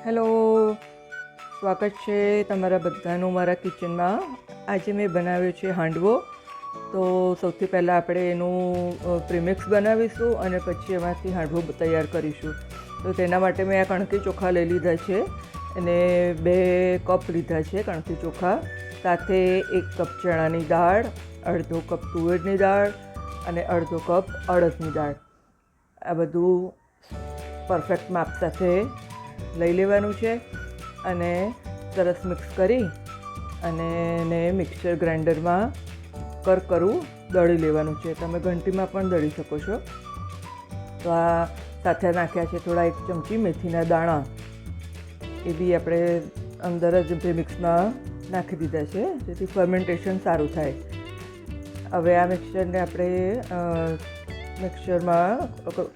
Hello, સ્વાગત છે તમારા બધાનું મારા કિચનમાં. આજે મેં બનાવ્યો છે હાંડવો. તો સૌથી પહેલાં આપણે એનું પ્રીમિક્સ બનાવીશું અને પછી એમાંથી હાંડવો તૈયાર કરીશું. તો તેના માટે મેં આ કણકી ચોખા લઈ લીધા છે અને 2 કપ લીધા છે કણકી ચોખા. સાથે 1 કપ ચણાની દાળ, અડધો કપ તુવેરની દાળ અને અડધો કપ અડદની દાળ. આ બધું પરફેક્ટ માપ સાથે લઈ લેવાનું છે અને સરસ મિક્સ કરી અને એને મિક્સર ગ્રાઇન્ડરમાં કરકરું દળી લેવાનું છે. તમે ઘંટીમાં પણ દળી શકો છો. તો આ સાથે નાખ્યા છે થોડા 1 ચમચી મેથીના દાણા, એ બી આપણે અંદર જ મિક્સમાં નાખી દીધા છે જેથી ફર્મેન્ટેશન સારું થાય. હવે આ મિક્સરને આપણે મિક્સરમાં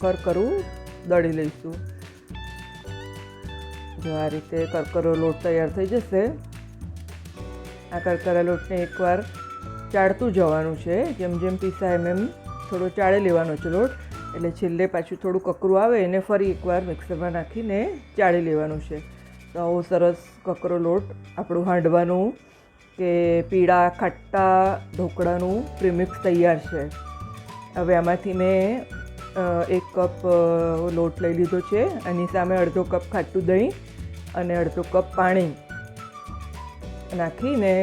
કરકરું દળી લઈશું. જો આ રીતે કરકરો લોટ તૈયાર થઈ જશે. આ કરકરા લોટને એકવાર ચાળતું જવાનું છે. જેમ જેમ પીસાય એમ થોડો ચાળી લેવાનો છે લોટ, એટલે છેલ્લે પાછું થોડું કકરું આવે એને ફરી એકવાર મિક્સરમાં નાખીને ચાળી લેવાનું છે. તો આવો સરસ કકરો લોટ આપણું હાંડવાનું કે પીળા ખાટા ઢોકળાનું પ્રીમિક્સ તૈયાર છે. હવે આમાંથી મેં 1 કપ લોટ લઈ લીધો છે. એની સામે અડધો કપ ખાટું દહીં અને અડધો કપ પાણી નાખીને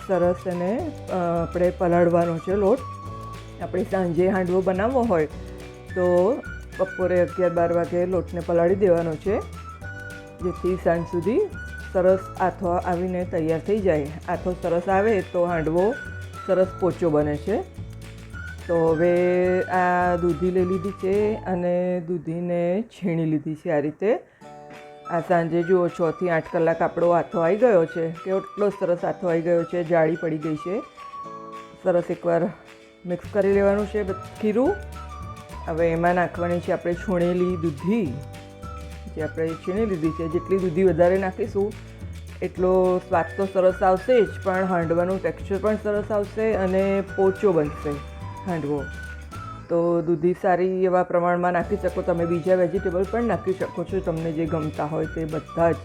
સરસ એને આપણે પલાળવાનો છે લોટ. આપણે સાંજે હાંડવો બનાવવો હોય તો બપોરે 11-12 વાગે લોટને પલાળી દેવાનો છે, જેથી સાંજ સુધી સરસ આથો આવીને તૈયાર થઈ જાય. આથો સરસ આવે તો હાંડવો સરસ પોચો બને છે. તો હવે આ દૂધી લઈ લીધી છે અને દૂધીને છીણી લીધી છે. આ રીતે આ સાંજે જુઓ 6 થી 8 કલાક આપણો આથો આવી ગયો છે. કેટલો સરસ આથો આવી ગયો છે, જાળી પડી ગઈ છે. સરસ એકવાર મિક્સ કરી લેવાનું છે ખીરું. હવે એમાં નાખવાની છે આપણે છોણેલી દૂધી, જે આપણે છીણી લીધી છે. જેટલી દૂધી વધારે નાખીશું એટલો સ્વાદ તો સરસ આવશે જ, પણ હાંડવાનું ટેક્સચર પણ સરસ આવશે અને પોચો બનશે હાંડવો. તો દૂધી સારી એવા પ્રમાણમાં નાખી શકો. તમે બીજા વેજીટેબલ પણ નાખી શકો છો, તમને જે ગમતા હોય તે બધા જ.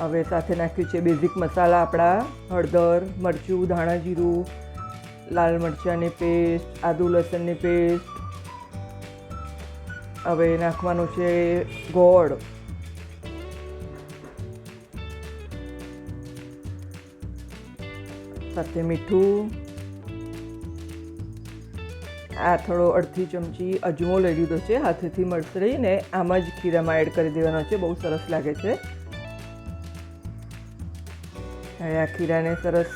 હવે સાથે નાખ્યું છે બેઝિક મસાલા આપણા: હળદર, મરચું, ધાણા જીરું, લાલ મરચાંની પેસ્ટ, આદુ લસણની પેસ્ટ. હવે નાખવાનું છે ગોળ, સાથે મીઠું. આ થોડો અડધી ચમચી અજમો લઈ લીધો છે, હાથેથી મસળીને આમાં જ ખીરામાં એડ કરી દેવાનો છે. બહુ સરસ લાગે છે. હવે આ ખીરાને સરસ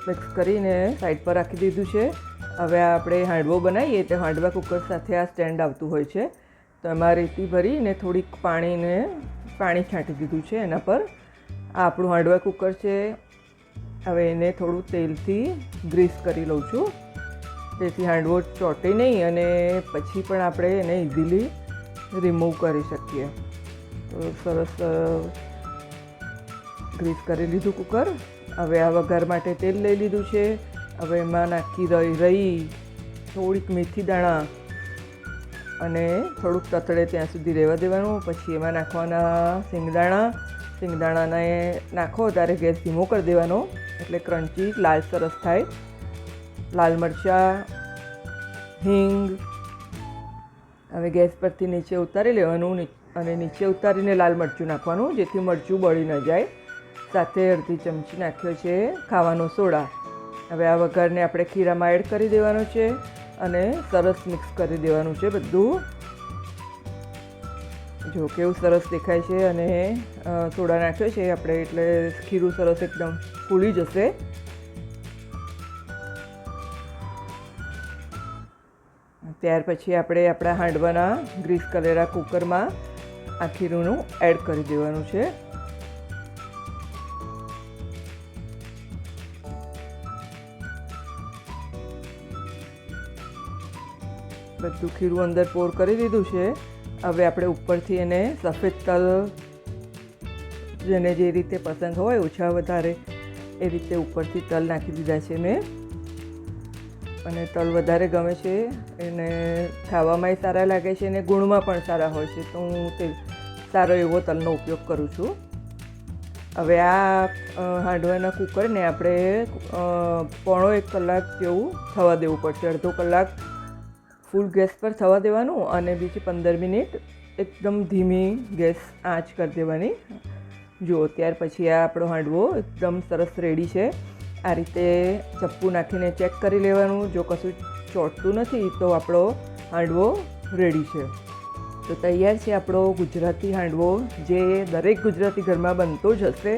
મિક્સ કરીને સાઈડ પર રાખી દીધું છે. હવે આપણે હાંડવો બનાવીએ તો હાંડવા કુકર સાથે આ સ્ટેન્ડ આવતું હોય છે. તો એમાં રેતી ભરીને થોડીક પાણી છાંટી દીધું છે એના પર. આ આપણું હાંડવા કુકર છે. હવે એને થોડું તેલથી ગ્રીસ કરી લઉં છું, તેથી હાંડવો ચોંટે નહીં અને પછી પણ આપણે એને ઇઝીલી રિમૂવ કરી શકીએ. તો સરસ ગ્રીસ કરી લીધું કુકર. હવે આ વઘાર માટે તેલ લઈ લીધું છે. હવે એમાં નાખી રહી થોડીક મેથી દાણા અને થોડુંક તતડે ત્યાં સુધી રહેવા દેવાનું. પછી એમાં નાખવાના સિંગદાણા. સિંગદાણાને નાખો ત્યારે ગેસ ધીમો કરી દેવાનો, એટલે ક્રન્ચી લાલ સરસ થાય. લાલ મરચાં, હિંગ. હવે ગેસ પરથી નીચે ઉતારી લેવાનું અને નીચે ઉતારીને લાલ મરચું નાખવાનું, જેથી મરચું બળી ન જાય. સાથે અડધી ચમચી નાખ્યો છે ખાવાનો સોડા. હવે આ વઘારને આપણે ખીરામાં એડ કરી દેવાનો છે અને સરસ મિક્સ કરી દેવાનું છે બધું. જો કેવું સરસ દેખાય છે અને સોડા નાખ્યો છે આપણે, એટલે ખીરું સરસ એકદમ ફૂલી જશે. ત્યાર પછી આપણે આપણા હાંડવાના ગ્રીસ કરેલા કુકરમાં આ ખીરુંનું એડ કરી દેવાનું છે. બધું ખીરું અંદર પોર કરી દીધું છે. હવે આપણે ઉપરથી એને સફેદ તલ, જેને જે રીતે પસંદ હોય ઓછા વધારે એ રીતે ઉપરથી તલ નાખી દીધા છે મેં. અને તલ વધારે ગમે છે, એને ખાવામાંય સારા લાગે છે અને ગુણમાં પણ સારા હોય છે, તો હું તે સારો એવો તલનો ઉપયોગ કરું છું. હવે આ હાંડવાના કુકરને આપણે 1.5 કલાક જેવું થવા દેવું પડશે. અડધો કલાક ફૂલ ગેસ પર થવા દેવાનું અને બીજી 15 મિનિટ એકદમ ધીમી ગેસ આંચ કરી દેવાની. જુઓ ત્યાર પછી આ આપણો હાંડવો એકદમ સરસ રેડી છે. આ રીતે ચપ્પુ નાખીને ચેક કરી લેવાનું. જો કશું ચોંટતું નથી તો આપણો હાંડવો રેડી છે. તો તૈયાર છે આપણો ગુજરાતી હાંડવો, જે દરેક ગુજરાતી ઘરમાં બનતો જ હશે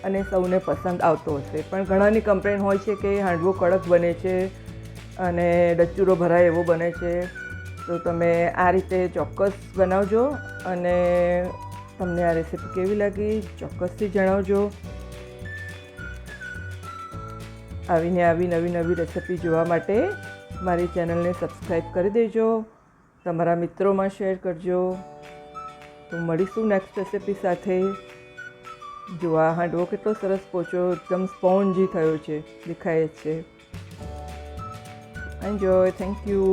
અને સૌને પસંદ આવતો હશે. પણ ઘણાની કમ્પ્લેન હોય છે કે હાંડવો કડક બને છે અને ડચુરો ભરાય એવો બને છે. તો તમે આ રીતે ચોક્કસ બનાવજો અને તમને આ રેસીપી કેવી લાગી ચોક્કસથી જણાવજો. આવી નવી રેસીપી જોવા માટે મારી ચેનલને સબસ્ક્રાઈબ કરી દેજો, તમારા મિત્રોમાં શેર કરજો. તો મળીશું નેક્સ્ટ રેસીપી સાથે. જો આ હાંડવો કેટલો સરસ પોચો એકદમ સ્પોન્જી થયો છે, દેખાય જ છે. એન્જોય. Thank you.